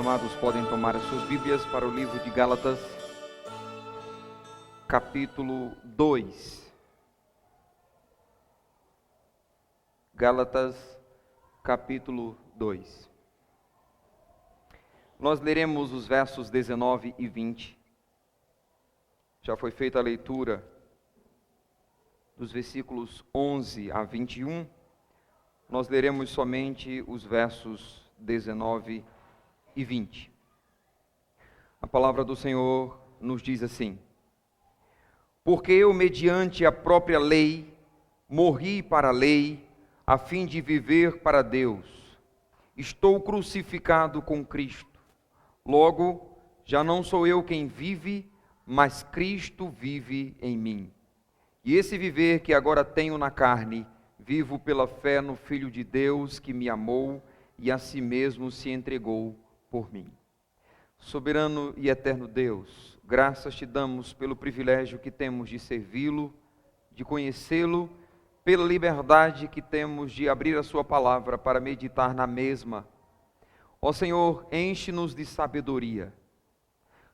amados, podem tomar as suas Bíblias para o livro de Gálatas, capítulo 2. Gálatas, capítulo 2. Nós leremos os versos 19 e 20. Já foi feita a leitura dos versículos 11 a 21. Nós leremos somente os versos 19 e 20. A palavra do Senhor nos diz assim: porque eu, mediante a própria lei, morri para a lei, a fim de viver para Deus. Estou crucificado com Cristo. Logo, já não sou eu quem vive, mas Cristo vive em mim. E esse viver que agora tenho na carne, vivo pela fé no Filho de Deus que me amou e a si mesmo se entregou por mim. Soberano e eterno Deus, graças te damos pelo privilégio que temos de servi-lo, de conhecê-lo, pela liberdade que temos de abrir a sua palavra para meditar na mesma. Ó Senhor, enche-nos de sabedoria.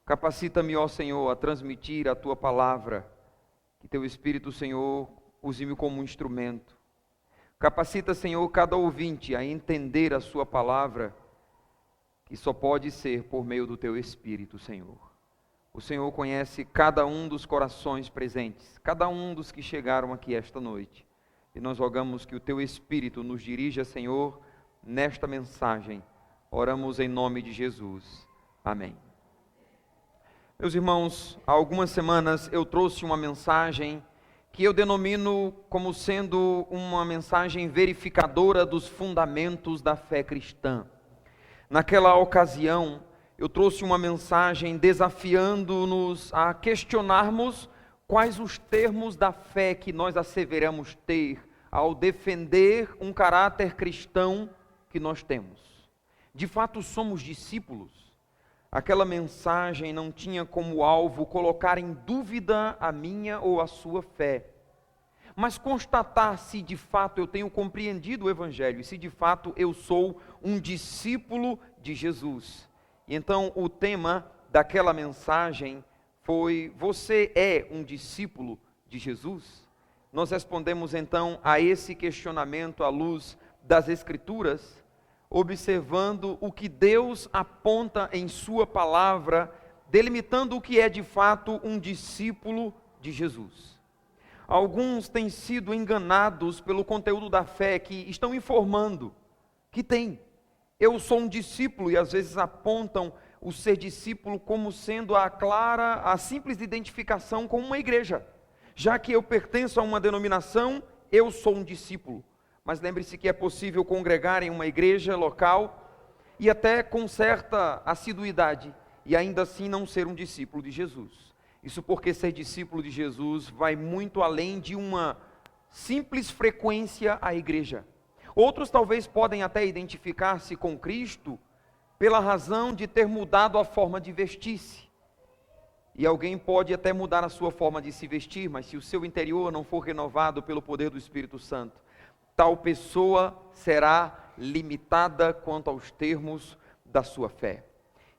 Capacita-me, ó Senhor, a transmitir a tua palavra, que teu Espírito, Senhor, use-me como um instrumento. Capacita, Senhor, cada ouvinte a entender a sua palavra, que só pode ser por meio do teu Espírito, Senhor. O Senhor conhece cada um dos corações presentes, cada um dos que chegaram aqui esta noite. E nós rogamos que o teu Espírito nos dirija, Senhor, nesta mensagem. Oramos em nome de Jesus. Amém. Meus irmãos, há algumas semanas eu trouxe uma mensagem que eu denomino como sendo uma mensagem verificadora dos fundamentos da fé cristã. Naquela ocasião, eu trouxe uma mensagem desafiando-nos a questionarmos quais os termos da fé que nós asseveramos ter ao defender um caráter cristão que nós temos. De fato, somos discípulos. Aquela mensagem não tinha como alvo colocar em dúvida a minha ou a sua fé, mas constatar se de fato eu tenho compreendido o Evangelho e se de fato eu sou um discípulo de Jesus. E então o tema daquela mensagem foi: você é um discípulo de Jesus? Nós respondemos então a esse questionamento à luz das Escrituras, observando o que Deus aponta em sua palavra, delimitando o que é de fato um discípulo de Jesus. Alguns têm sido enganados pelo conteúdo da fé, que estão informando que eu sou um discípulo, e às vezes apontam o ser discípulo como sendo a simples identificação com uma igreja. Já que eu pertenço a uma denominação, eu sou um discípulo. Mas lembre-se que é possível congregar em uma igreja local e até com certa assiduidade e ainda assim não ser um discípulo de Jesus. Isso porque ser discípulo de Jesus vai muito além de uma simples frequência à igreja. Outros talvez podem até identificar-se com Cristo pela razão de ter mudado a forma de vestir-se. E alguém pode até mudar a sua forma de se vestir, mas se o seu interior não for renovado pelo poder do Espírito Santo, tal pessoa será limitada quanto aos termos da sua fé.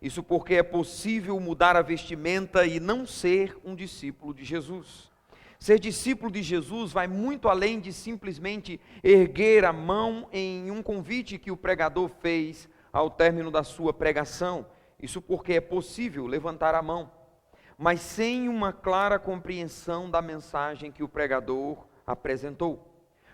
Isso porque é possível mudar a vestimenta e não ser um discípulo de Jesus. Ser discípulo de Jesus vai muito além de simplesmente erguer a mão em um convite que o pregador fez ao término da sua pregação. Isso porque é possível levantar a mão, mas sem uma clara compreensão da mensagem que o pregador apresentou.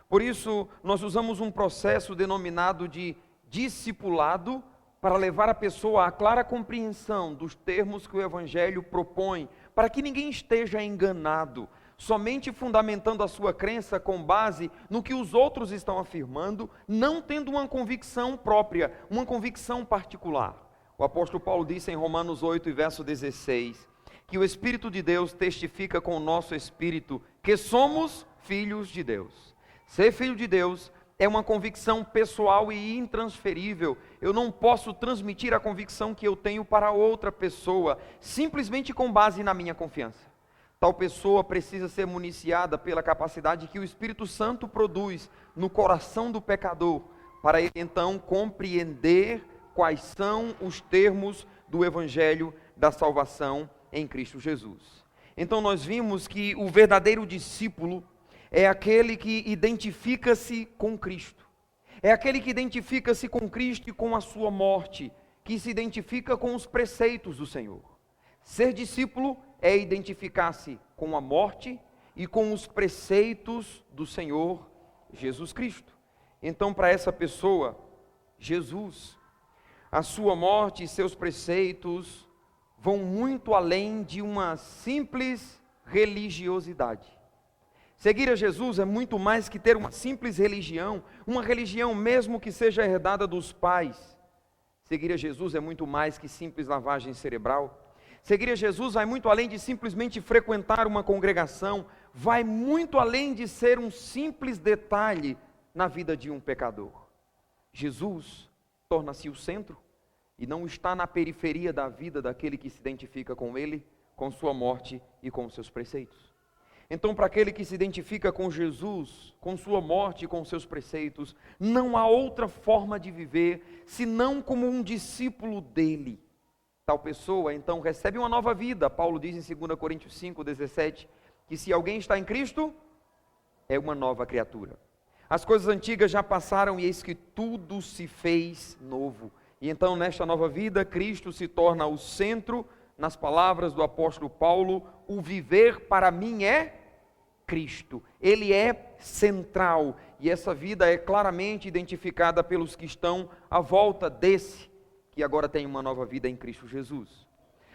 Por isso, nós usamos um processo denominado de discipulado para levar a pessoa à clara compreensão dos termos que o Evangelho propõe, para que ninguém esteja enganado, somente fundamentando a sua crença com base no que os outros estão afirmando, não tendo uma convicção própria, uma convicção particular. O apóstolo Paulo disse em Romanos 8, verso 16, que o Espírito de Deus testifica com o nosso espírito que somos filhos de Deus. Ser filho de Deus é uma convicção pessoal e intransferível. Eu não posso transmitir a convicção que eu tenho para outra pessoa, simplesmente com base na minha confiança. Tal pessoa precisa ser municiada pela capacidade que o Espírito Santo produz no coração do pecador, para ele então compreender quais são os termos do Evangelho da salvação em Cristo Jesus. Então nós vimos que o verdadeiro discípulo é aquele que identifica-se com Cristo. É aquele que identifica-se com Cristo e com a sua morte, que se identifica com os preceitos do Senhor. Ser discípulo é identificar-se com a morte e com os preceitos do Senhor Jesus Cristo. Então, para essa pessoa, Jesus, a sua morte e seus preceitos vão muito além de uma simples religiosidade. Seguir a Jesus é muito mais que ter uma simples religião, uma religião mesmo que seja herdada dos pais. Seguir a Jesus é muito mais que simples lavagem cerebral. Seguir a Jesus vai muito além de simplesmente frequentar uma congregação, vai muito além de ser um simples detalhe na vida de um pecador. Jesus torna-se o centro e não está na periferia da vida daquele que se identifica com Ele, com sua morte e com seus preceitos. Então, para aquele que se identifica com Jesus, com sua morte e com seus preceitos, não há outra forma de viver, senão como um discípulo dele. Tal pessoa, então, recebe uma nova vida. Paulo diz em 2 Coríntios 5:17, que se alguém está em Cristo, é uma nova criatura. As coisas antigas já passaram e eis que tudo se fez novo. E então, nesta nova vida, Cristo se torna o centro. Nas palavras do apóstolo Paulo, o viver para mim é Cristo. Ele é central. E essa vida é claramente identificada pelos que estão à volta desse, que agora tem uma nova vida em Cristo Jesus.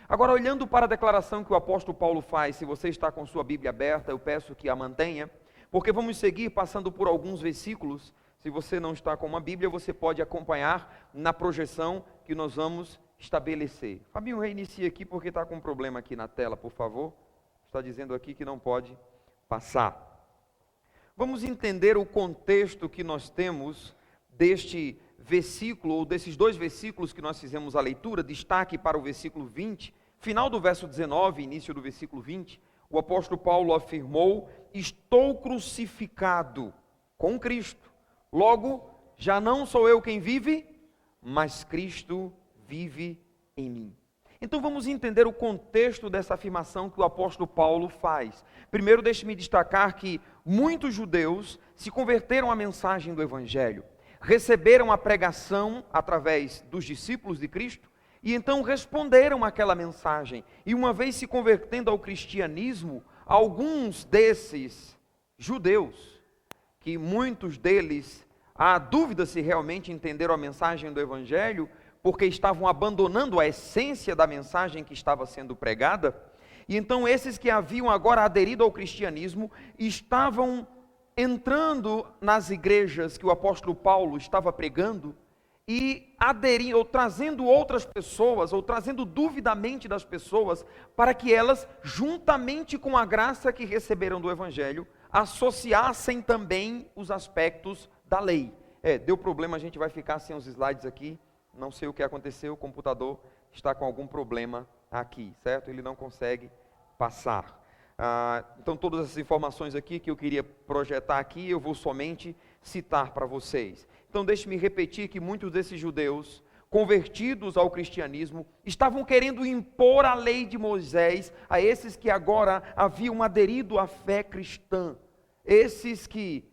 Agora, olhando para a declaração que o apóstolo Paulo faz, se você está com sua Bíblia aberta, eu peço que a mantenha, porque vamos seguir passando por alguns versículos. Se você não está com uma Bíblia, você pode acompanhar na projeção que nós vamos estabelecer. Fabinho, reinicia aqui porque está com um problema aqui na tela, por favor. Está dizendo aqui que não pode passar. Vamos entender o contexto que nós temos deste versículo, ou desses dois versículos que nós fizemos a leitura. Destaque para o versículo 20, final do verso 19, início do versículo 20, o apóstolo Paulo afirmou: estou crucificado com Cristo, logo já não sou eu quem vive, mas Cristo vive em mim. Então vamos entender o contexto dessa afirmação que o apóstolo Paulo faz. Primeiro, deixe-me destacar que muitos judeus se converteram à mensagem do Evangelho, receberam a pregação através dos discípulos de Cristo e então responderam àquela mensagem. E uma vez se convertendo ao cristianismo, alguns desses judeus, que muitos deles, há dúvida se realmente entenderam a mensagem do Evangelho, porque estavam abandonando a essência da mensagem que estava sendo pregada, e então esses que haviam agora aderido ao cristianismo, estavam entrando nas igrejas que o apóstolo Paulo estava pregando, e aderindo, ou trazendo outras pessoas, ou trazendo dúvida à mente das pessoas, para que elas, juntamente com a graça que receberam do Evangelho, associassem também os aspectos da lei. Deu problema, a gente vai ficar sem os slides aqui, não sei o que aconteceu, o computador está com algum problema aqui, certo? Ele não consegue passar. Então todas essas informações aqui que eu queria projetar aqui, eu vou somente citar para vocês. Então deixe-me repetir que muitos desses judeus, convertidos ao cristianismo, estavam querendo impor a lei de Moisés a esses que agora haviam aderido à fé cristã. Esses que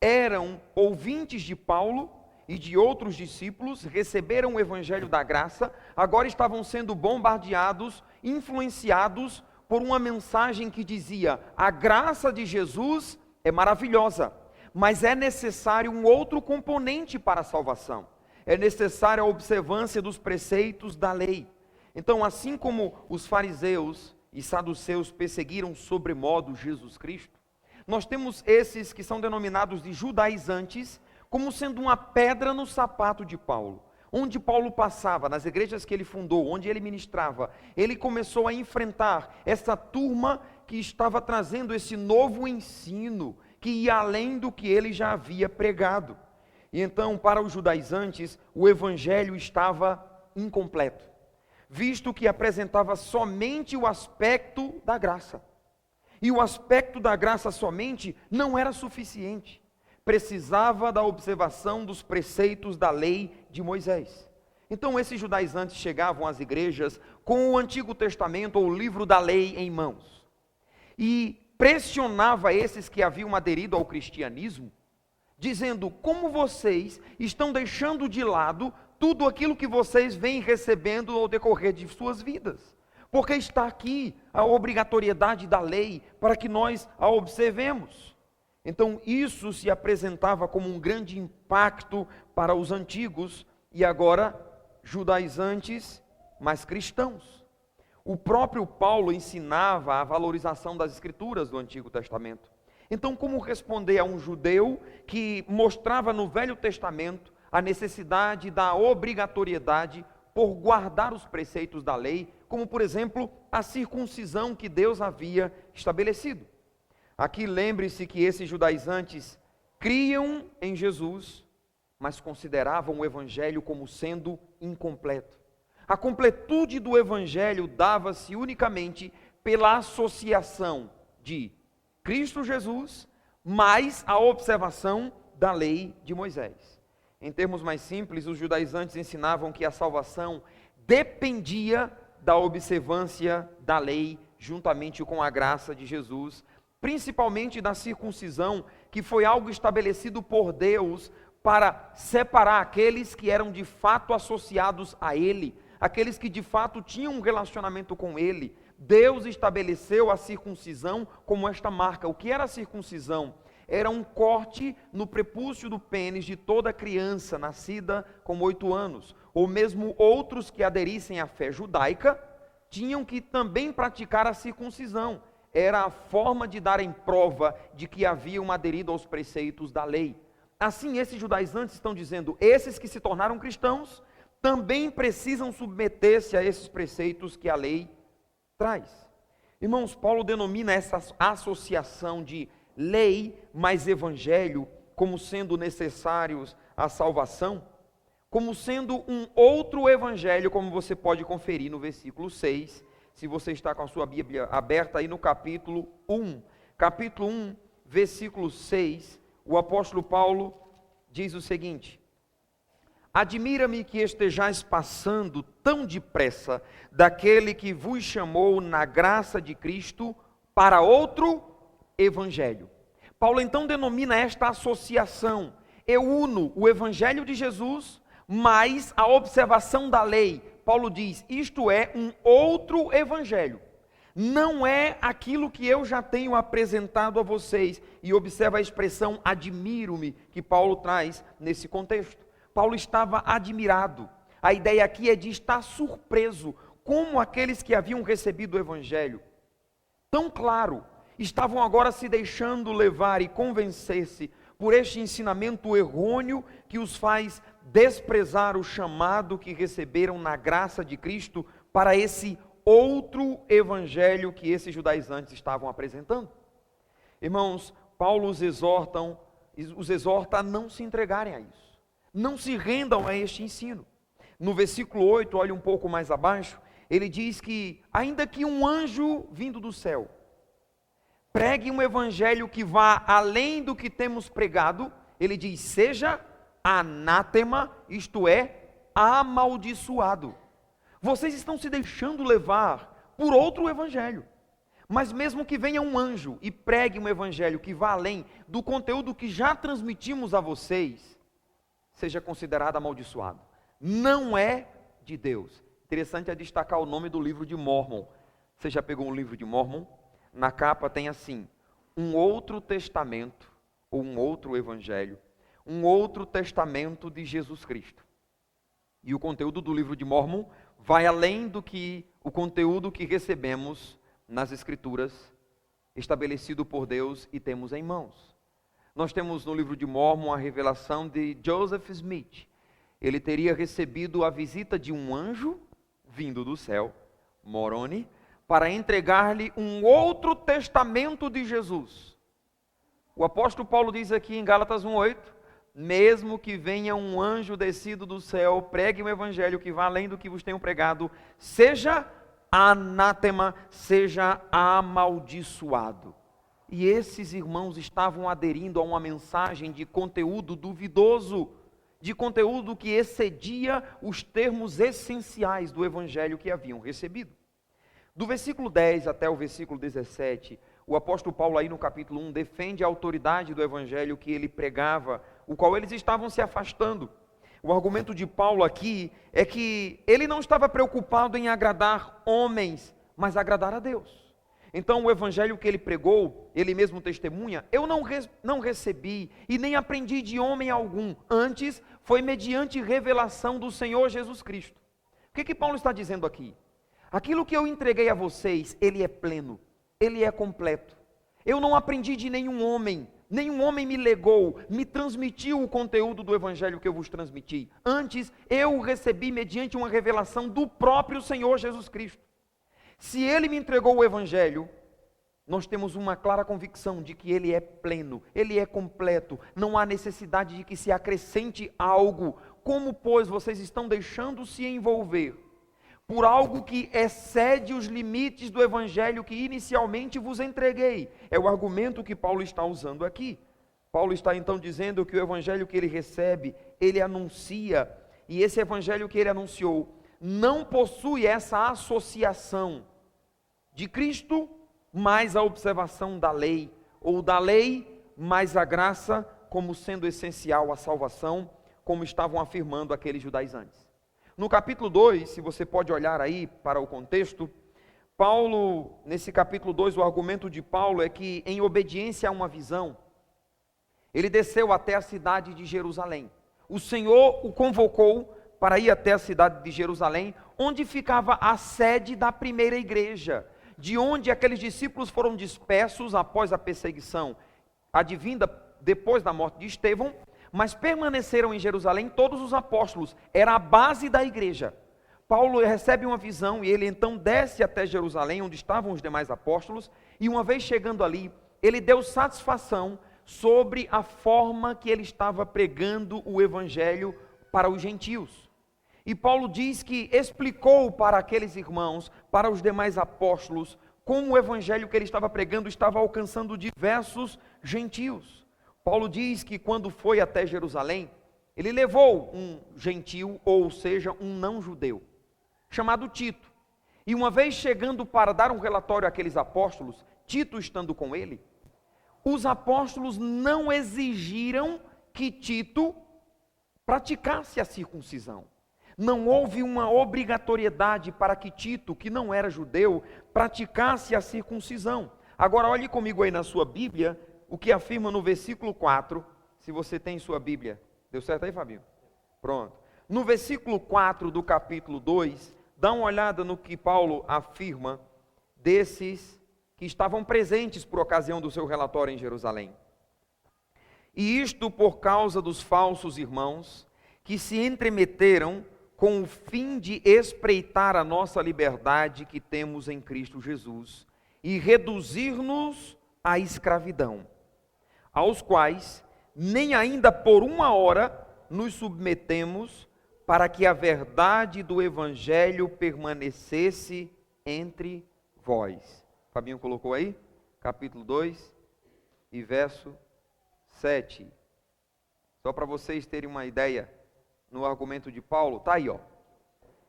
eram ouvintes de Paulo e de outros discípulos, receberam o evangelho da graça, agora estavam sendo bombardeados, influenciados por uma mensagem que dizia: a graça de Jesus é maravilhosa, mas é necessário um outro componente para a salvação. É necessária a observância dos preceitos da lei. Então, assim como os fariseus e saduceus perseguiram sobremodo Jesus Cristo, nós temos esses que são denominados de judaizantes, como sendo uma pedra no sapato de Paulo. Onde Paulo passava, nas igrejas que ele fundou, onde ele ministrava, ele começou a enfrentar essa turma que estava trazendo esse novo ensino, que ia além do que ele já havia pregado. E então, para os judaizantes, o evangelho estava incompleto, visto que apresentava somente o aspecto da graça. E o aspecto da graça somente não era suficiente. Precisava da observação dos preceitos da lei de Moisés. Então esses judaizantes chegavam às igrejas com o Antigo Testamento ou o livro da lei em mãos. E pressionava esses que haviam aderido ao cristianismo, dizendo: como vocês estão deixando de lado tudo aquilo que vocês vêm recebendo ao decorrer de suas vidas? Porque está aqui a obrigatoriedade da lei para que nós a observemos. Então isso se apresentava como um grande impacto para os antigos e agora judaizantes, mas cristãos. O próprio Paulo ensinava a valorização das escrituras do Antigo Testamento. Então, como responder a um judeu que mostrava no Velho Testamento a necessidade da obrigatoriedade por guardar os preceitos da lei, como por exemplo a circuncisão que Deus havia estabelecido? Aqui lembre-se que esses judaizantes criam em Jesus, mas consideravam o Evangelho como sendo incompleto. A completude do Evangelho dava-se unicamente pela associação de Cristo Jesus, mais a observação da lei de Moisés. Em termos mais simples, os judaizantes ensinavam que a salvação dependia da observância da lei, juntamente com a graça de Jesus, principalmente da circuncisão, que foi algo estabelecido por Deus para separar aqueles que eram de fato associados a Ele, aqueles que de fato tinham um relacionamento com Ele. Deus estabeleceu a circuncisão como esta marca. O que era a circuncisão? Era um corte no prepúcio do pênis de toda criança nascida com 8 anos, ou mesmo outros que aderissem à fé judaica, tinham que também praticar a circuncisão. Era a forma de darem prova de que haviam aderido aos preceitos da lei. Assim, esses judaizantes estão dizendo: esses que se tornaram cristãos também precisam submeter-se a esses preceitos que a lei traz. Irmãos, Paulo denomina essa associação de lei mais evangelho como sendo necessários à salvação, como sendo um outro evangelho, como você pode conferir no versículo 6, se você está com a sua Bíblia aberta aí no capítulo 1. Capítulo 1, versículo 6, o apóstolo Paulo diz o seguinte: admira-me que estejais passando tão depressa daquele que vos chamou na graça de Cristo para outro evangelho. Paulo então denomina esta associação. Eu uno o evangelho de Jesus mais a observação da lei. Paulo diz: isto é um outro evangelho. Não é aquilo que eu já tenho apresentado a vocês. E observa a expressão admiro-me que Paulo traz nesse contexto. Paulo estava admirado. A ideia aqui é de estar surpreso, como aqueles que haviam recebido o evangelho tão claro, estavam agora se deixando levar e convencer-se por este ensinamento errôneo que os faz desprezar o chamado que receberam na graça de Cristo para esse outro evangelho que esses judaizantes estavam apresentando. Irmãos, Paulo os exorta a não se entregarem a isso. Não se rendam a este ensino. No versículo 8, olha um pouco mais abaixo, ele diz que ainda que um anjo vindo do céu pregue um evangelho que vá além do que temos pregado, ele diz: seja anátema, isto é, amaldiçoado. Vocês estão se deixando levar por outro evangelho. Mas mesmo que venha um anjo e pregue um evangelho que vá além do conteúdo que já transmitimos a vocês, seja considerado amaldiçoado. Não é de Deus. Interessante é destacar o nome do livro de Mórmon. Você já pegou um livro de Mórmon? Na capa tem assim: um outro testamento, ou um outro evangelho, um outro testamento de Jesus Cristo. E o conteúdo do livro de Mórmon vai além do que o conteúdo que recebemos nas Escrituras, estabelecido por Deus e temos em mãos. Nós temos no livro de Mórmon a revelação de Joseph Smith. Ele teria recebido a visita de um anjo vindo do céu, Moroni, para entregar-lhe um outro testamento de Jesus. O apóstolo Paulo diz aqui em Gálatas 1:8, mesmo que venha um anjo descido do céu, pregue um evangelho que vá além do que vos tenho pregado, seja anátema, seja amaldiçoado. E esses irmãos estavam aderindo a uma mensagem de conteúdo duvidoso, de conteúdo que excedia os termos essenciais do evangelho que haviam recebido. Do versículo 10 até o versículo 17, o apóstolo Paulo aí no capítulo 1 defende a autoridade do evangelho que ele pregava, o qual eles estavam se afastando. O argumento de Paulo aqui é que ele não estava preocupado em agradar homens, mas agradar a Deus. Então o evangelho que ele pregou, ele mesmo testemunha, eu não recebi e nem aprendi de homem algum, antes foi mediante revelação do Senhor Jesus Cristo. O que Paulo está dizendo aqui? Aquilo que eu entreguei a vocês, ele é pleno, ele é completo. Eu não aprendi de nenhum homem me legou, me transmitiu o conteúdo do evangelho que eu vos transmiti. Antes, eu o recebi mediante uma revelação do próprio Senhor Jesus Cristo. Se ele me entregou o evangelho, nós temos uma clara convicção de que ele é pleno, ele é completo, não há necessidade de que se acrescente algo. Como, pois, vocês estão deixando se envolver por algo que excede os limites do evangelho que inicialmente vos entreguei? É o argumento que Paulo está usando aqui. Paulo está então dizendo que o evangelho que ele recebe, ele anuncia, e esse evangelho que ele anunciou não possui essa associação de Cristo mais a observação da lei, ou da lei mais a graça, como sendo essencial à salvação, como estavam afirmando aqueles judaizantes. No capítulo 2, se você pode olhar aí para o contexto, Paulo, nesse capítulo 2, o argumento de Paulo é que, em obediência a uma visão, ele desceu até a cidade de Jerusalém. O Senhor o convocou para ir até a cidade de Jerusalém, onde ficava a sede da primeira igreja, de onde aqueles discípulos foram dispersos após a perseguição advinda depois da morte de Estevão, mas permaneceram em Jerusalém todos os apóstolos, era a base da igreja. Paulo recebe uma visão e ele então desce até Jerusalém, onde estavam os demais apóstolos, e uma vez chegando ali, ele deu satisfação sobre a forma que ele estava pregando o evangelho para os gentios. E Paulo diz que explicou para aqueles irmãos, para os demais apóstolos, como o evangelho que ele estava pregando estava alcançando diversos gentios. Paulo diz que quando foi até Jerusalém, ele levou um gentio, ou seja, um não-judeu, chamado Tito. E uma vez chegando para dar um relatório àqueles apóstolos, Tito estando com ele, os apóstolos não exigiram que Tito praticasse a circuncisão. Não houve uma obrigatoriedade para que Tito, que não era judeu, praticasse a circuncisão. Agora olhe comigo aí na sua Bíblia, o que afirma no versículo 4, se você tem sua Bíblia. Deu certo aí, Fabinho? Pronto. No versículo 4 do capítulo 2, dá uma olhada no que Paulo afirma desses que estavam presentes por ocasião do seu relatório em Jerusalém. E isto por causa dos falsos irmãos, que se entremeteram com o fim de espreitar a nossa liberdade que temos em Cristo Jesus, e reduzir-nos à escravidão, aos quais nem ainda por uma hora nos submetemos, para que a verdade do evangelho permanecesse entre vós. Fabinho colocou aí, capítulo 2 e verso 7. Só para vocês terem uma ideia, no argumento de Paulo, está aí, ó.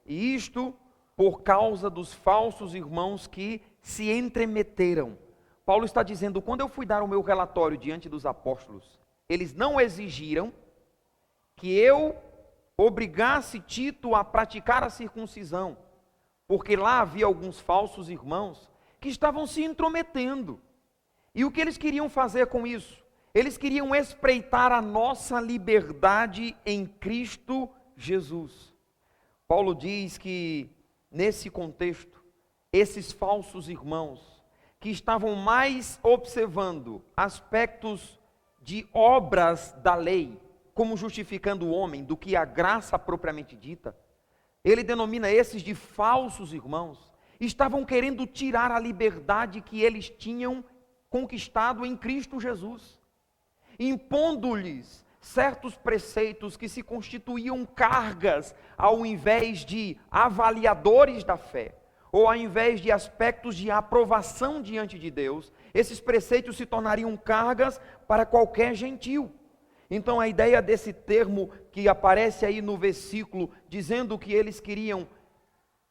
E isto por causa dos falsos irmãos que se entremeteram. Paulo está dizendo, quando eu fui dar o meu relatório diante dos apóstolos, eles não exigiram que eu obrigasse Tito a praticar a circuncisão, porque lá havia alguns falsos irmãos que estavam se intrometendo. E o que eles queriam fazer com isso? Eles queriam espreitar a nossa liberdade em Cristo Jesus. Paulo diz que, nesse contexto, esses falsos irmãos, que estavam mais observando aspectos de obras da lei, como justificando o homem, do que a graça propriamente dita, ele denomina esses de falsos irmãos, estavam querendo tirar a liberdade que eles tinham conquistado em Cristo Jesus, impondo-lhes certos preceitos que se constituíam cargas, ao invés de avaliadores da fé, ou ao invés de aspectos de aprovação diante de Deus, esses preceitos se tornariam cargas para qualquer gentio. Então a ideia desse termo que aparece aí no versículo, dizendo que eles queriam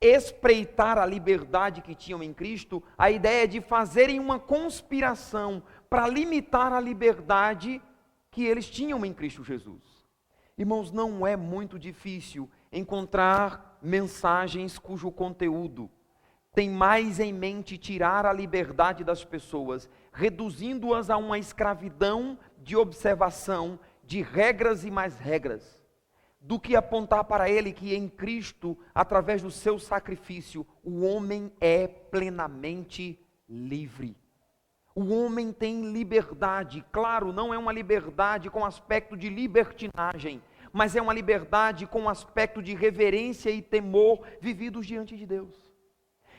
espreitar a liberdade que tinham em Cristo, a ideia de fazerem uma conspiração para limitar a liberdade que eles tinham em Cristo Jesus. Irmãos, não é muito difícil encontrar mensagens cujo conteúdo tem mais em mente tirar a liberdade das pessoas, reduzindo-as a uma escravidão de observação, de regras e mais regras, do que apontar para ele que em Cristo, através do seu sacrifício, o homem é plenamente livre. O homem tem liberdade, claro, não é uma liberdade com aspecto de libertinagem, mas é uma liberdade com aspecto de reverência e temor vividos diante de Deus.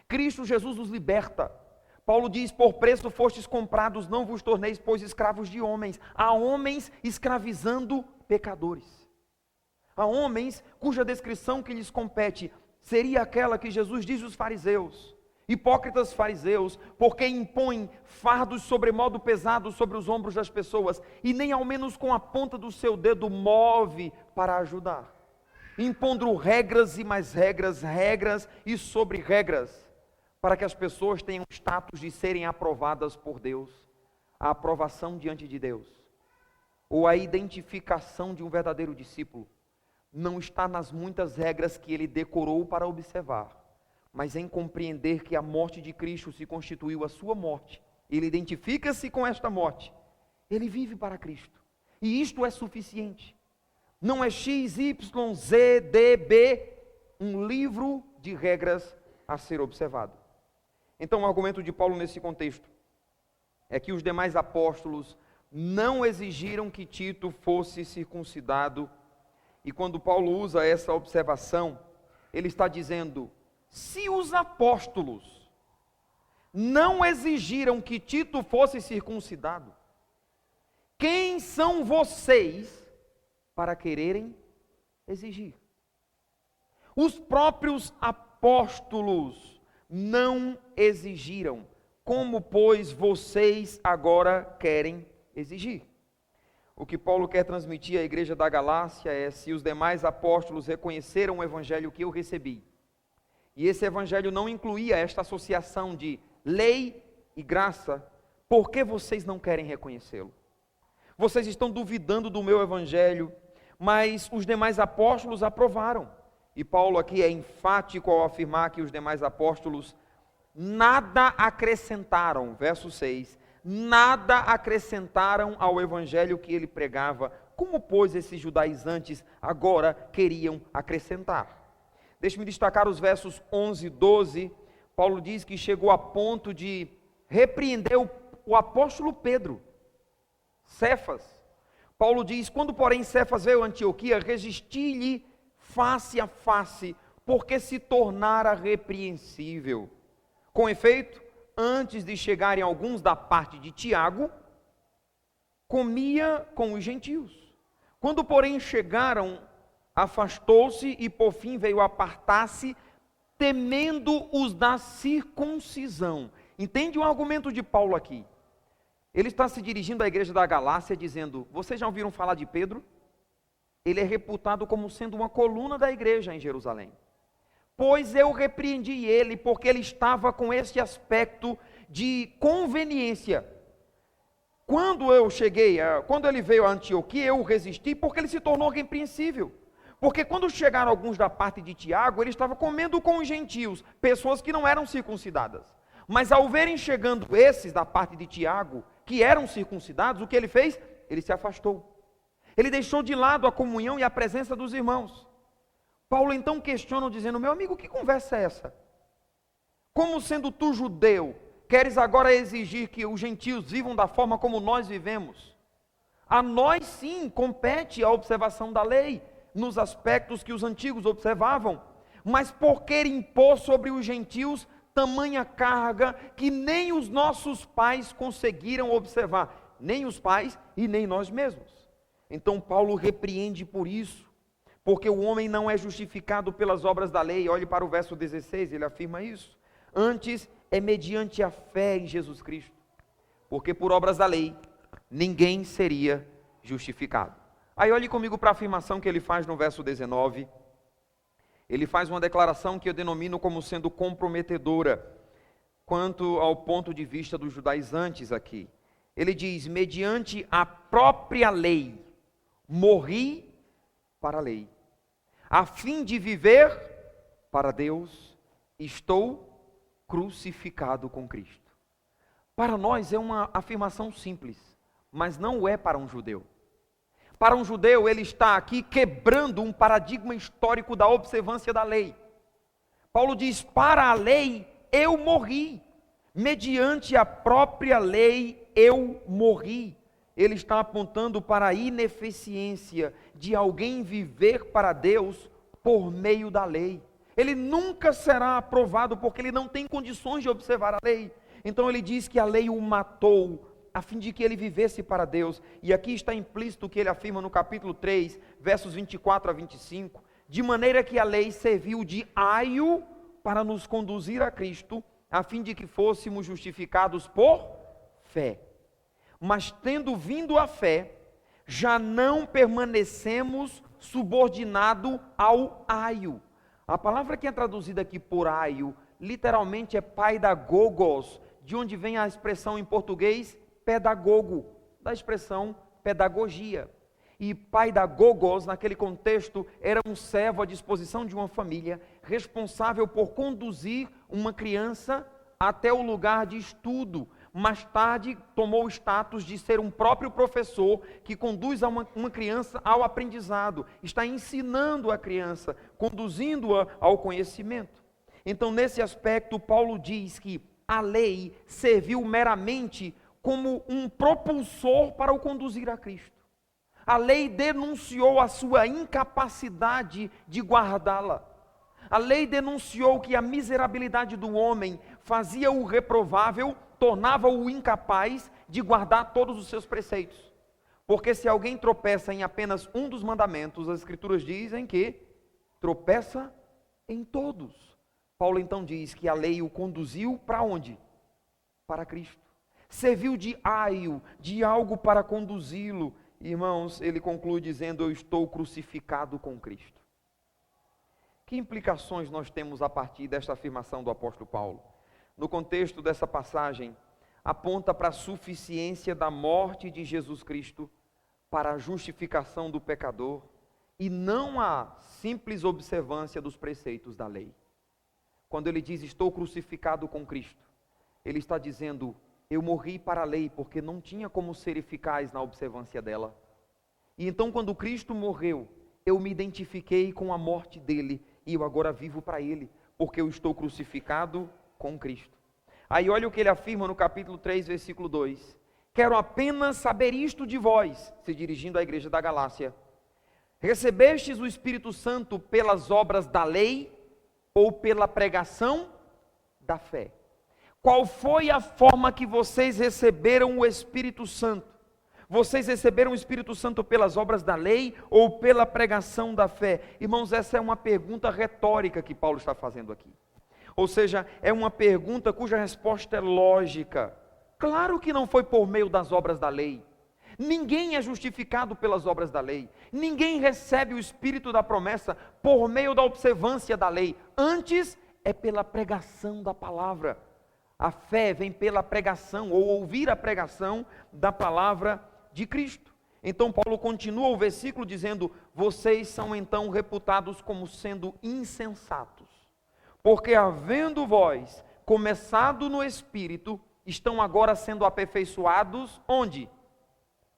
Cristo Jesus nos liberta. Paulo diz: por preço fostes comprados, não vos torneis, pois, escravos de homens. Há homens escravizando pecadores. Há homens cuja descrição que lhes compete seria aquela que Jesus diz aos fariseus: hipócritas fariseus, porque impõem fardos sobremodo pesados sobre os ombros das pessoas, e nem ao menos com a ponta do seu dedo move para ajudar, impondo regras e mais regras, regras e sobre regras, para que as pessoas tenham status de serem aprovadas por Deus, a aprovação diante de Deus, ou a identificação de um verdadeiro discípulo, não está nas muitas regras que ele decorou para observar, mas em compreender que a morte de Cristo se constituiu a sua morte. Ele identifica-se com esta morte, ele vive para Cristo, e isto é suficiente. Não é X, Y, Z, D, B, um livro de regras a ser observado. Então o argumento de Paulo nesse contexto é que os demais apóstolos não exigiram que Tito fosse circuncidado. E quando Paulo usa essa observação, ele está dizendo: se os apóstolos não exigiram que Tito fosse circuncidado, quem são vocês para quererem exigir? Os próprios apóstolos não exigiram, como pois vocês agora querem exigir? O que Paulo quer transmitir à igreja da Galácia é: se os demais apóstolos reconheceram o evangelho que eu recebi, e esse evangelho não incluía esta associação de lei e graça, por que vocês não querem reconhecê-lo? Vocês estão duvidando do meu evangelho, mas os demais apóstolos aprovaram. E Paulo aqui é enfático ao afirmar que os demais apóstolos nada acrescentaram, verso 6, nada acrescentaram ao evangelho que ele pregava, como pois esses judaizantes agora queriam acrescentar. Deixe-me destacar os versos 11 e 12, Paulo diz que chegou a ponto de repreender o apóstolo Pedro, Cefas. Paulo diz: quando porém Cefas veio a Antioquia, resisti-lhe face a face, porque se tornara repreensível. Com efeito, antes de chegarem alguns da parte de Tiago, comia com os gentios. Quando porém chegaram, afastou-se e por fim veio apartar-se, temendo os da circuncisão. Entende o argumento de Paulo aqui? Ele está se dirigindo à igreja da Galácia dizendo: vocês já ouviram falar de Pedro? Ele é reputado como sendo uma coluna da igreja em Jerusalém. Pois eu repreendi ele, porque ele estava com esse aspecto de conveniência. Quando ele veio a Antioquia, eu o resisti, porque ele se tornou repreensível. Porque quando chegaram alguns da parte de Tiago, ele estava comendo com os gentios, pessoas que não eram circuncidadas. Mas ao verem chegando esses da parte de Tiago, que eram circuncidados, o que ele fez? Ele se afastou. Ele deixou de lado a comunhão e a presença dos irmãos. Paulo então questiona, dizendo: meu amigo, que conversa é essa? Como sendo tu judeu, queres agora exigir que os gentios vivam da forma como nós vivemos? A nós sim compete a observação da lei, nos aspectos que os antigos observavam, mas por que impor sobre os gentios tamanha carga que nem os nossos pais conseguiram observar, nem os pais e nem nós mesmos? Então Paulo repreende por isso, porque o homem não é justificado pelas obras da lei. Olhe para o verso 16, ele afirma isso: antes é mediante a fé em Jesus Cristo, porque por obras da lei ninguém seria justificado. Aí olhe comigo para a afirmação que ele faz no verso 19. Ele faz uma declaração que eu denomino como sendo comprometedora quanto ao ponto de vista dos judaizantes aqui. Ele diz: mediante a própria lei, morri para a lei, a fim de viver para Deus, estou crucificado com Cristo. Para nós é uma afirmação simples, mas não é para um judeu. Para um judeu, ele está aqui quebrando um paradigma histórico da observância da lei. Paulo diz: para a lei eu morri, mediante a própria lei eu morri. Ele está apontando para a ineficiência de alguém viver para Deus por meio da lei. Ele nunca será aprovado porque ele não tem condições de observar a lei. Então ele diz que a lei o matou, a fim de que ele vivesse para Deus. E aqui está implícito o que ele afirma no capítulo 3, versos 24 a 25, de maneira que a lei serviu de aio para nos conduzir a Cristo, a fim de que fôssemos justificados por fé. Mas tendo vindo a fé, já não permanecemos subordinados ao aio. A palavra que é traduzida aqui por aio, literalmente é paidagogos, de onde vem a expressão em português pedagogo, da expressão pedagogia. E paidagogos, naquele contexto, era um servo à disposição de uma família, responsável por conduzir uma criança até o lugar de estudo. Mais tarde, tomou o status de ser um próprio professor que conduz uma criança ao aprendizado, está ensinando a criança, conduzindo-a ao conhecimento. Então, nesse aspecto, Paulo diz que a lei serviu meramente como um propulsor para o conduzir a Cristo. A lei denunciou a sua incapacidade de guardá-la. A lei denunciou que a miserabilidade do homem fazia-o reprovável, tornava-o incapaz de guardar todos os seus preceitos. Porque se alguém tropeça em apenas um dos mandamentos, as Escrituras dizem que tropeça em todos. Paulo então diz que a lei o conduziu para onde? Para Cristo. Serviu de aio, de algo para conduzi-lo. Irmãos, ele conclui dizendo: eu estou crucificado com Cristo. Que implicações nós temos a partir desta afirmação do apóstolo Paulo? No contexto dessa passagem, aponta para a suficiência da morte de Jesus Cristo para a justificação do pecador e não a simples observância dos preceitos da lei. Quando ele diz: estou crucificado com Cristo, ele está dizendo: eu morri para a lei porque não tinha como ser eficaz na observância dela. E então, quando Cristo morreu, eu me identifiquei com a morte dele e eu agora vivo para ele, porque eu estou crucificado com Cristo. Aí olha o que ele afirma no capítulo 3, versículo 2. Quero apenas saber isto de vós, se dirigindo à igreja da Galácia: recebestes o Espírito Santo pelas obras da lei ou pela pregação da fé? Qual foi a forma que vocês receberam o Espírito Santo? Vocês receberam o Espírito Santo pelas obras da lei ou pela pregação da fé? Irmãos, essa é uma pergunta retórica que Paulo está fazendo aqui. Ou seja, é uma pergunta cuja resposta é lógica. Claro que não foi por meio das obras da lei. Ninguém é justificado pelas obras da lei. Ninguém recebe o Espírito da promessa por meio da observância da lei. Antes, é pela pregação da palavra. A fé vem pela pregação, ou ouvir a pregação da palavra de Cristo. Então Paulo continua o versículo dizendo: vocês são então reputados como sendo insensatos, porque havendo vós começado no Espírito, estão agora sendo aperfeiçoados onde?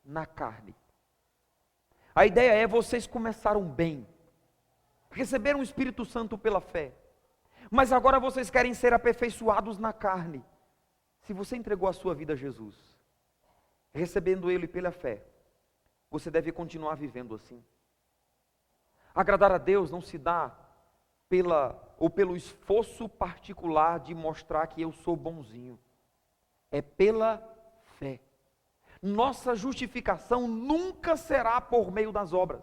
Na carne. A ideia é: vocês começaram bem, receberam o Espírito Santo pela fé, mas agora vocês querem ser aperfeiçoados na carne. Se você entregou a sua vida a Jesus, recebendo Ele pela fé, você deve continuar vivendo assim. Agradar a Deus não se dá pelo esforço particular de mostrar que eu sou bonzinho. É pela fé. Nossa justificação nunca será por meio das obras.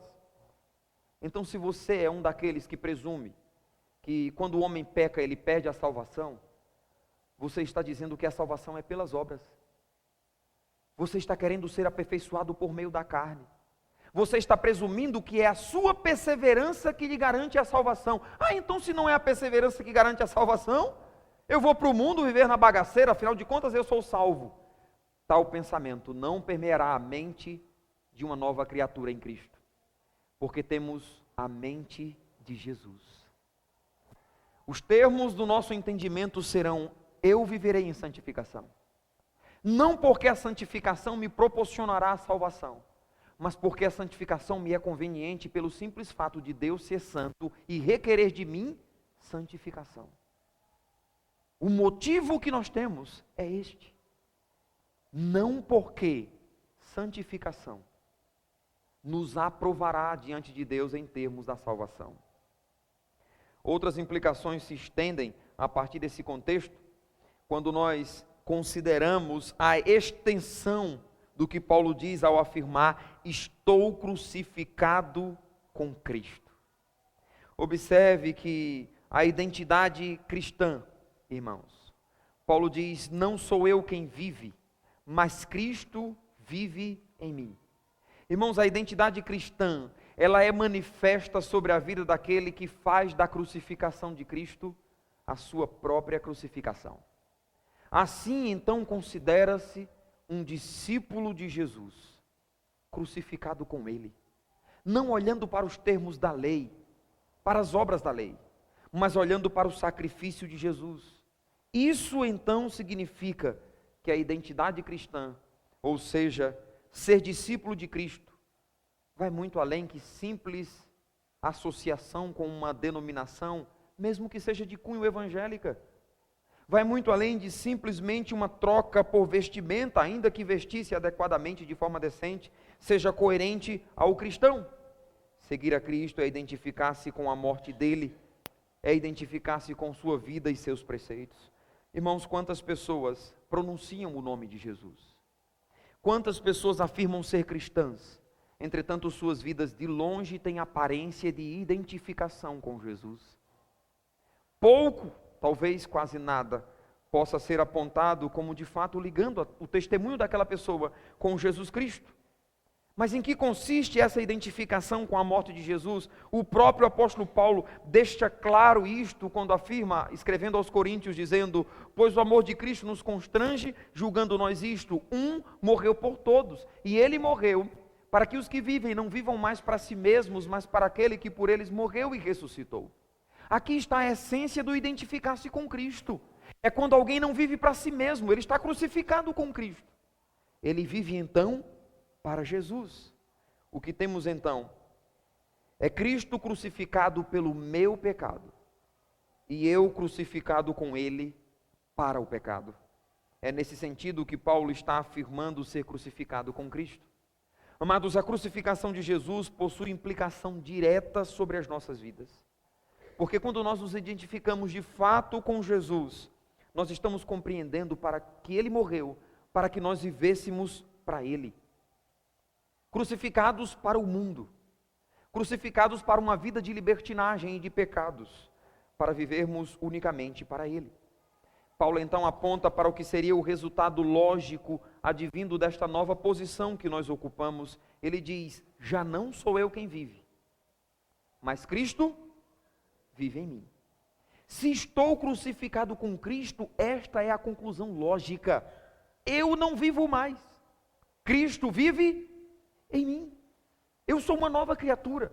Então, se você é um daqueles que presume que quando o homem peca ele perde a salvação, você está dizendo que a salvação é pelas obras. Você está querendo ser aperfeiçoado por meio da carne. Você está presumindo que é a sua perseverança que lhe garante a salvação. Então se não é a perseverança que garante a salvação, eu vou para o mundo viver na bagaceira, afinal de contas eu sou salvo. Tal pensamento não permeará a mente de uma nova criatura em Cristo, porque temos a mente de Jesus. Os termos do nosso entendimento serão: eu viverei em santificação. Não porque a santificação me proporcionará a salvação, mas porque a santificação me é conveniente pelo simples fato de Deus ser santo e requerer de mim santificação. O motivo que nós temos é este. Não porque santificação nos aprovará diante de Deus em termos da salvação. Outras implicações se estendem a partir desse contexto, quando nós consideramos a extensão do que Paulo diz ao afirmar: estou crucificado com Cristo. Observe que a identidade cristã, irmãos, Paulo diz: não sou eu quem vive, mas Cristo vive em mim. Irmãos, a identidade cristã, ela é manifesta sobre a vida daquele que faz da crucificação de Cristo a sua própria crucificação. Assim, então, considera-se um discípulo de Jesus, crucificado com Ele, não olhando para os termos da lei, para as obras da lei, mas olhando para o sacrifício de Jesus. Isso, então, significa que a identidade cristã, ou seja, ser discípulo de Cristo, vai muito além que simples associação com uma denominação, mesmo que seja de cunho evangélica. Vai muito além de simplesmente uma troca por vestimenta, ainda que vestisse adequadamente, de forma decente, seja coerente ao cristão. Seguir a Cristo é identificar-se com a morte dele, é identificar-se com sua vida e seus preceitos. Irmãos, quantas pessoas pronunciam o nome de Jesus? Quantas pessoas afirmam ser cristãs? Entretanto, suas vidas de longe têm aparência de identificação com Jesus. Pouco, talvez quase nada, possa ser apontado como de fato ligando o testemunho daquela pessoa com Jesus Cristo. Mas em que consiste essa identificação com a morte de Jesus? O próprio apóstolo Paulo deixa claro isto quando afirma, escrevendo aos Coríntios, dizendo: pois o amor de Cristo nos constrange, julgando nós isto: um morreu por todos, e ele morreu para que os que vivem não vivam mais para si mesmos, mas para aquele que por eles morreu e ressuscitou. Aqui está a essência do identificar-se com Cristo. É quando alguém não vive para si mesmo, ele está crucificado com Cristo. Ele vive então para Jesus. O que temos então é Cristo crucificado pelo meu pecado e eu crucificado com Ele para o pecado. É nesse sentido que Paulo está afirmando ser crucificado com Cristo. Amados, a crucificação de Jesus possui implicação direta sobre as nossas vidas. Porque quando nós nos identificamos de fato com Jesus, nós estamos compreendendo para que Ele morreu, para que nós vivêssemos para Ele. Crucificados para o mundo, crucificados para uma vida de libertinagem e de pecados, para vivermos unicamente para Ele. Paulo então aponta para o que seria o resultado lógico advindo desta nova posição que nós ocupamos. Ele diz: já não sou eu quem vive, mas Cristo vive em mim. Se estou crucificado com Cristo, esta é a conclusão lógica. Eu não vivo mais, Cristo vive em mim. Eu sou uma nova criatura.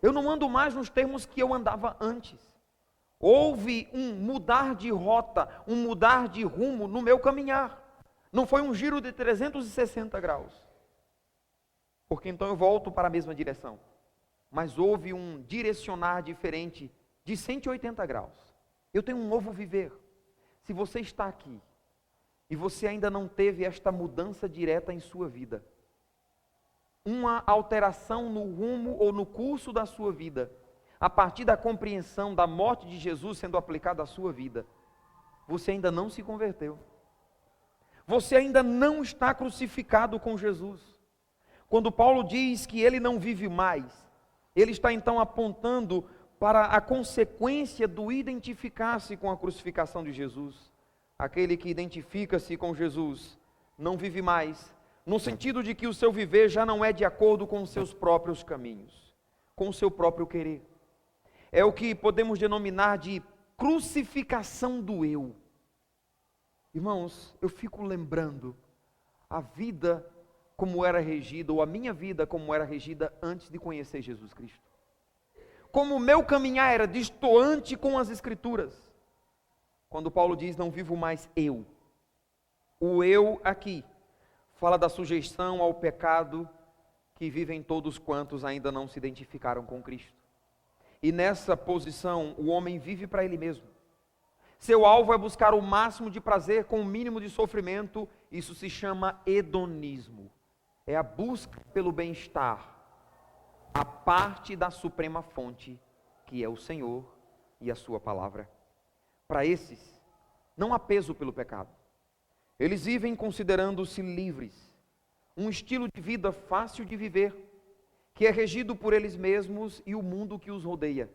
Eu não ando mais nos termos que eu andava antes. Houve um mudar de rota, um mudar de rumo no meu caminhar. Não foi um giro de 360 graus. Porque então eu volto para a mesma direção. Mas houve um direcionar diferente de 180 graus. Eu tenho um novo viver. Se você está aqui e você ainda não teve esta mudança direta em sua vida, uma alteração no rumo ou no curso da sua vida, a partir da compreensão da morte de Jesus sendo aplicada à sua vida, você ainda não se converteu. Você ainda não está crucificado com Jesus. Quando Paulo diz que ele não vive mais, ele está então apontando para a consequência do identificar-se com a crucificação de Jesus. Aquele que identifica-se com Jesus não vive mais, no sentido de que o seu viver já não é de acordo com os seus próprios caminhos, com o seu próprio querer. É o que podemos denominar de crucificação do eu. Irmãos, eu fico lembrando a vida como era regida, ou a minha vida como era regida antes de conhecer Jesus Cristo. Como o meu caminhar era destoante com as Escrituras. Quando Paulo diz, não vivo mais eu. O eu aqui fala da sujeição ao pecado que vivem todos quantos ainda não se identificaram com Cristo. E nessa posição, o homem vive para ele mesmo. Seu alvo é buscar o máximo de prazer com o mínimo de sofrimento. Isso se chama hedonismo. É a busca pelo bem-estar, a parte da suprema fonte, que é o Senhor e a sua palavra. Para esses, não há peso pelo pecado. Eles vivem considerando-se livres. Um estilo de vida fácil de viver, que é regido por eles mesmos e o mundo que os rodeia.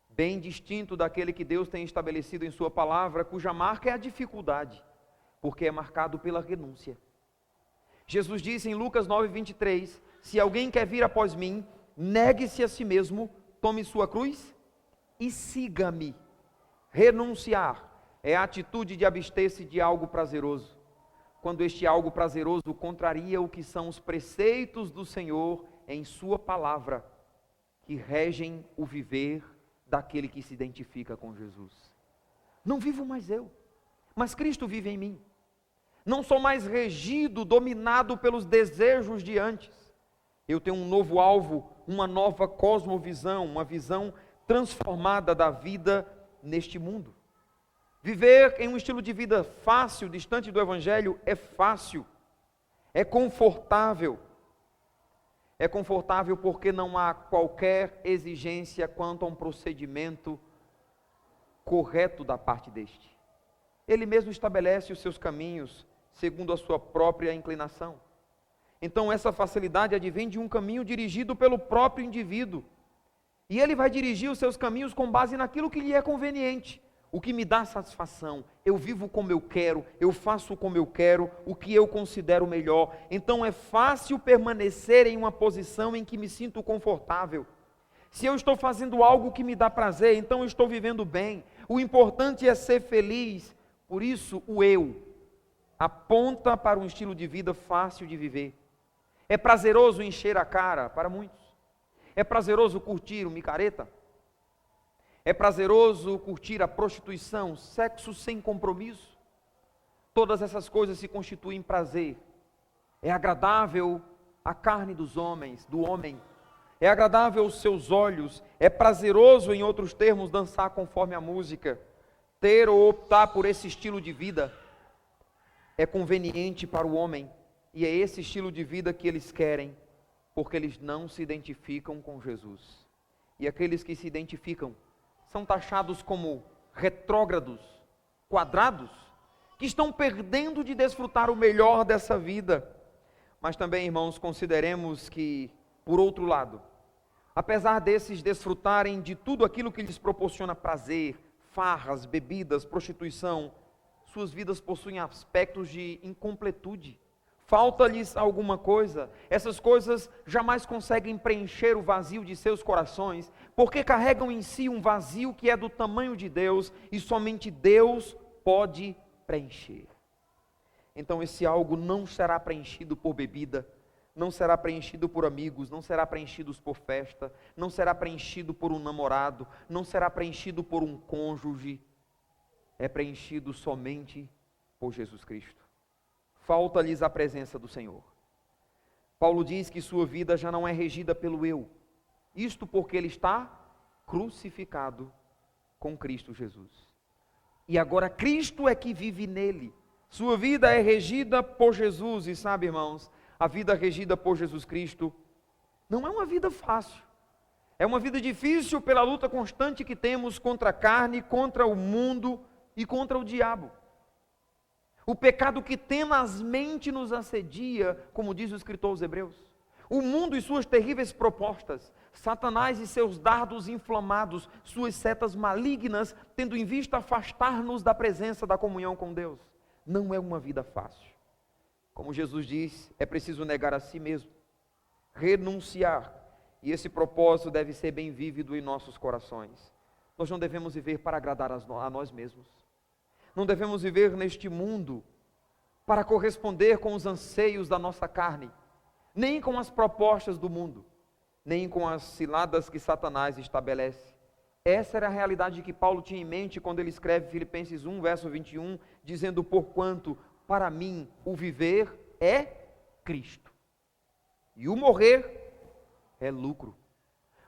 Bem distinto daquele que Deus tem estabelecido em sua palavra, cuja marca é a dificuldade, porque é marcado pela renúncia. Jesus disse em Lucas 9:23, se alguém quer vir após mim, negue-se a si mesmo, tome sua cruz e siga-me. Renunciar é a atitude de abster-se de algo prazeroso, quando este algo prazeroso contraria o que são os preceitos do Senhor em sua palavra, que regem o viver daquele que se identifica com Jesus. Não vivo mais eu, mas Cristo vive em mim. Não sou mais regido, dominado pelos desejos de antes. Eu tenho um novo alvo, uma nova cosmovisão, uma visão transformada da vida neste mundo. Viver em um estilo de vida fácil, distante do Evangelho, é fácil, é confortável. É confortável porque não há qualquer exigência quanto a um procedimento correto da parte deste. Ele mesmo estabelece os seus caminhos segundo a sua própria inclinação. Então essa facilidade advém de um caminho dirigido pelo próprio indivíduo. E ele vai dirigir os seus caminhos com base naquilo que lhe é conveniente, o que me dá satisfação. Eu vivo como eu quero, eu faço como eu quero, o que eu considero melhor. Então é fácil permanecer em uma posição em que me sinto confortável. Se eu estou fazendo algo que me dá prazer, então eu estou vivendo bem. O importante é ser feliz. Por isso o eu aponta para um estilo de vida fácil de viver. É prazeroso encher a cara para muitos. É prazeroso curtir o micareta. É prazeroso curtir a prostituição, sexo sem compromisso. Todas essas coisas se constituem prazer. É agradável a carne dos homens, do homem. É agradável aos seus olhos. É prazeroso, em outros termos, dançar conforme a música. Ter ou optar por esse estilo de vida é conveniente para o homem. E é esse estilo de vida que eles querem, porque eles não se identificam com Jesus. E aqueles que se identificam são taxados como retrógrados, quadrados, que estão perdendo de desfrutar o melhor dessa vida. Mas também, irmãos, consideremos que, por outro lado, apesar desses desfrutarem de tudo aquilo que lhes proporciona prazer, farras, bebidas, prostituição, suas vidas possuem aspectos de incompletude. Falta-lhes alguma coisa. Essas coisas jamais conseguem preencher o vazio de seus corações, porque carregam em si um vazio que é do tamanho de Deus e somente Deus pode preencher. Então esse algo não será preenchido por bebida, não será preenchido por amigos, não será preenchido por festa, não será preenchido por um namorado, não será preenchido por um cônjuge. É preenchido somente por Jesus Cristo. Falta-lhes a presença do Senhor. Paulo diz que sua vida já não é regida pelo eu. Isto porque ele está crucificado com Cristo Jesus. E agora Cristo é que vive nele. Sua vida é regida por Jesus. E sabe, irmãos, a vida regida por Jesus Cristo não é uma vida fácil. É uma vida difícil pela luta constante que temos contra a carne, contra o mundo e contra o diabo. O pecado que tenazmente nos assedia, como diz o escritor aos Hebreus. O mundo e suas terríveis propostas, Satanás e seus dardos inflamados, suas setas malignas, tendo em vista afastar-nos da presença da comunhão com Deus. Não é uma vida fácil. Como Jesus diz, é preciso negar a si mesmo, renunciar, e esse propósito deve ser bem vívido em nossos corações. Nós não devemos viver para agradar a nós mesmos, não devemos viver neste mundo para corresponder com os anseios da nossa carne, nem com as propostas do mundo, nem com as ciladas que Satanás estabelece. Essa era a realidade que Paulo tinha em mente quando ele escreve Filipenses 1, verso 21, dizendo: porquanto para mim o viver é Cristo, e o morrer é lucro.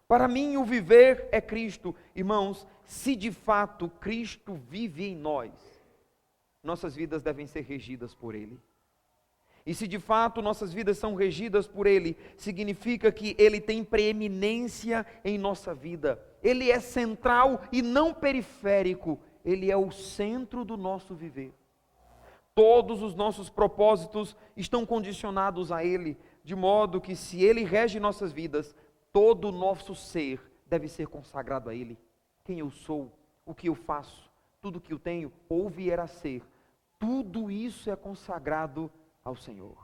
Para mim o viver é Cristo. Irmãos, se de fato Cristo vive em nós, nossas vidas devem ser regidas por Ele. E se de fato nossas vidas são regidas por Ele, significa que Ele tem preeminência em nossa vida. Ele é central e não periférico. Ele é o centro do nosso viver. Todos os nossos propósitos estão condicionados a Ele, de modo que se Ele rege nossas vidas, todo o nosso ser deve ser consagrado a Ele. Quem eu sou, o que eu faço, tudo que eu tenho ou vier a ser, tudo isso é consagrado ao Senhor.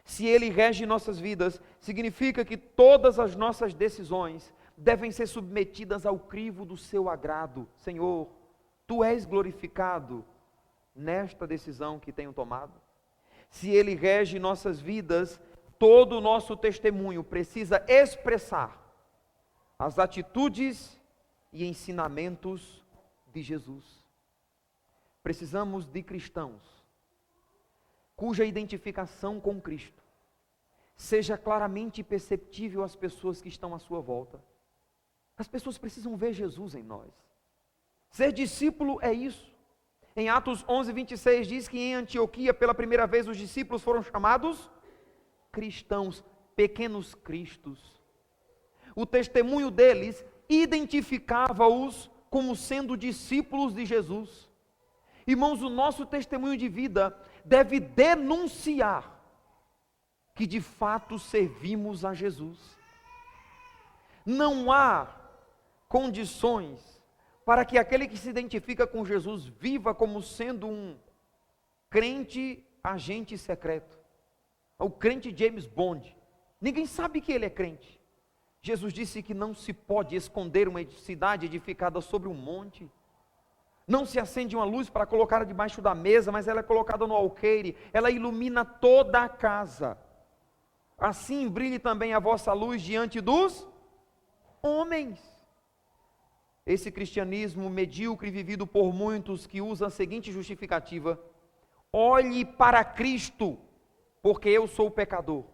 Se Ele rege nossas vidas, significa que todas as nossas decisões devem ser submetidas ao crivo do seu agrado. Senhor, Tu és glorificado nesta decisão que tenho tomado. Se Ele rege nossas vidas, todo o nosso testemunho precisa expressar as atitudes e ensinamentos de Jesus. Precisamos de cristãos cuja identificação com Cristo seja claramente perceptível às pessoas que estão à sua volta. As pessoas precisam ver Jesus em nós. Ser discípulo é isso. Em Atos 11, 26 diz que em Antioquia, pela primeira vez, os discípulos foram chamados cristãos, pequenos cristos. O testemunho deles identificava-os como sendo discípulos de Jesus. Irmãos, o nosso testemunho de vida deve denunciar que de fato servimos a Jesus. Não há condições para que aquele que se identifica com Jesus viva como sendo um crente agente secreto, o crente James Bond. Ninguém sabe que ele é crente. Jesus disse que não se pode esconder uma cidade edificada sobre um monte. Não se acende uma luz para colocar debaixo da mesa, mas ela é colocada no alqueire, ela ilumina toda a casa. Assim brilhe também a vossa luz diante dos homens. Esse cristianismo medíocre vivido por muitos que usa a seguinte justificativa: olhe para Cristo, porque eu sou pecador.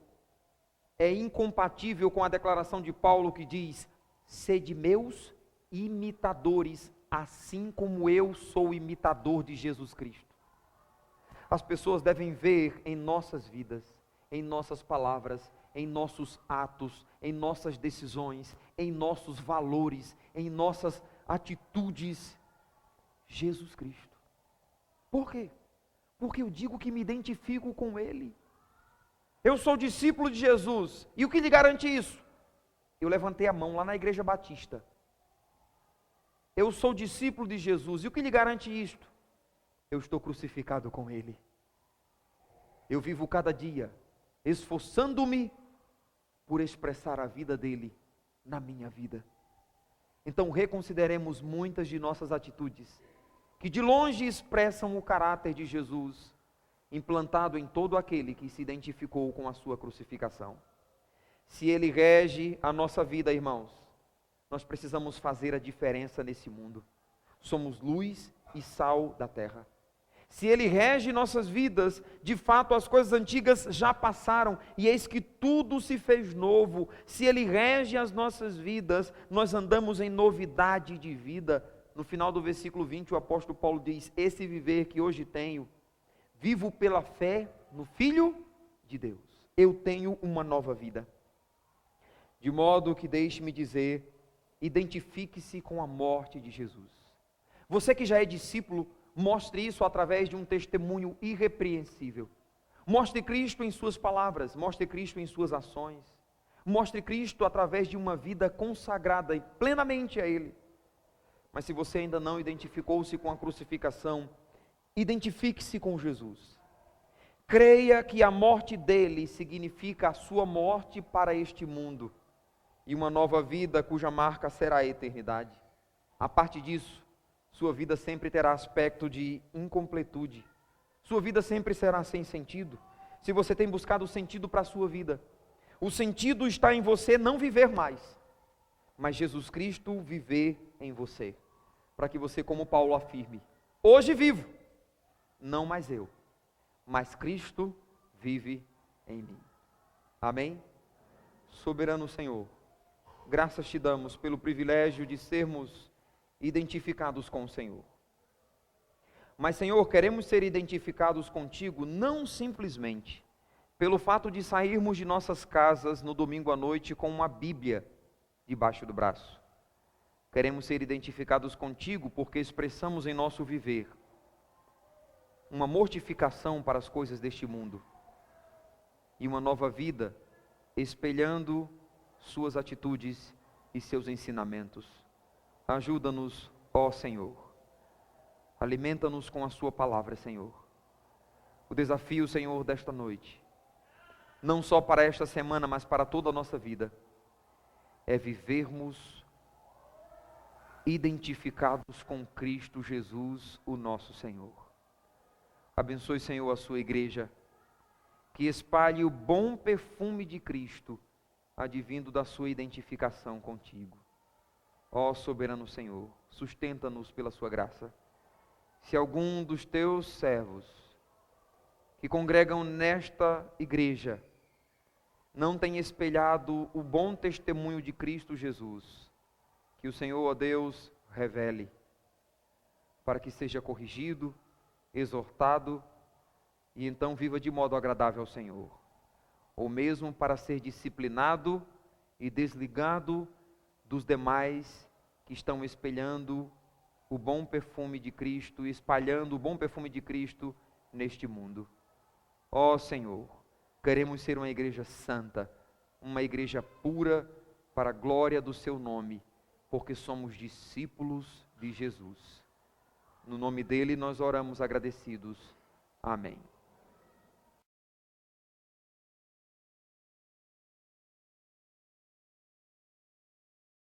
É incompatível com a declaração de Paulo que diz: sede meus imitadores, assim como eu sou imitador de Jesus Cristo. As pessoas devem ver em nossas vidas, em nossas palavras, em nossos atos, em nossas decisões, em nossos valores, em nossas atitudes, Jesus Cristo. Por quê? Porque eu digo que me identifico com Ele. Eu sou discípulo de Jesus. E o que lhe garante isso? Eu levantei a mão lá na Igreja Batista. Eu sou discípulo de Jesus. E o que lhe garante isto? Eu estou crucificado com Ele. Eu vivo cada dia esforçando-me por expressar a vida dele na minha vida. Então reconsideremos muitas de nossas atitudes, que de longe expressam o caráter de Jesus, implantado em todo aquele que se identificou com a sua crucificação. Se Ele rege a nossa vida, irmãos, nós precisamos fazer a diferença nesse mundo. Somos luz e sal da terra. Se Ele rege nossas vidas, de fato as coisas antigas já passaram, e eis que tudo se fez novo. Se Ele rege as nossas vidas, nós andamos em novidade de vida. No final do versículo 20, o apóstolo Paulo diz: esse viver que hoje tenho, vivo pela fé no Filho de Deus. Eu tenho uma nova vida. De modo que, deixe-me dizer, identifique-se com a morte de Jesus. Você que já é discípulo, mostre isso através de um testemunho irrepreensível. Mostre Cristo em suas palavras, mostre Cristo em suas ações. Mostre Cristo através de uma vida consagrada e plenamente a Ele. Mas se você ainda não identificou-se com a crucificação, identifique-se com Jesus. Creia que a morte dele significa a sua morte para este mundo e uma nova vida cuja marca será a eternidade. A parte disso, sua vida sempre terá aspecto de incompletude. Sua vida sempre será sem sentido. Se você tem buscado sentido para a sua vida, o sentido está em você não viver mais, mas Jesus Cristo viver em você. Para que você, como Paulo afirme, hoje vivo, não mais eu, mas Cristo vive em mim. Amém? Soberano Senhor, graças te damos pelo privilégio de sermos identificados com o Senhor. Mas, Senhor, queremos ser identificados contigo não simplesmente pelo fato de sairmos de nossas casas no domingo à noite com uma Bíblia debaixo do braço. Queremos ser identificados contigo porque expressamos em nosso viver uma mortificação para as coisas deste mundo e uma nova vida espelhando suas atitudes e seus ensinamentos. Ajuda-nos, ó Senhor. Alimenta-nos com a sua palavra, Senhor. O desafio, Senhor, desta noite, não só para esta semana, mas para toda a nossa vida, é vivermos identificados com Cristo Jesus, o nosso Senhor. Abençoe, Senhor, a sua igreja, que espalhe o bom perfume de Cristo, advindo da sua identificação contigo. Ó soberano Senhor, sustenta-nos pela sua graça. Se algum dos teus servos que congregam nesta igreja não tem espelhado o bom testemunho de Cristo Jesus, que o Senhor, ó Deus, revele, para que seja corrigido, exortado e então viva de modo agradável ao Senhor, ou mesmo para ser disciplinado e desligado dos demais que estão espelhando o bom perfume de Cristo, espalhando o bom perfume de Cristo neste mundo. Ó Senhor, queremos ser uma igreja santa, uma igreja pura para a glória do seu nome, porque somos discípulos de Jesus. No nome dele nós oramos agradecidos. Amém.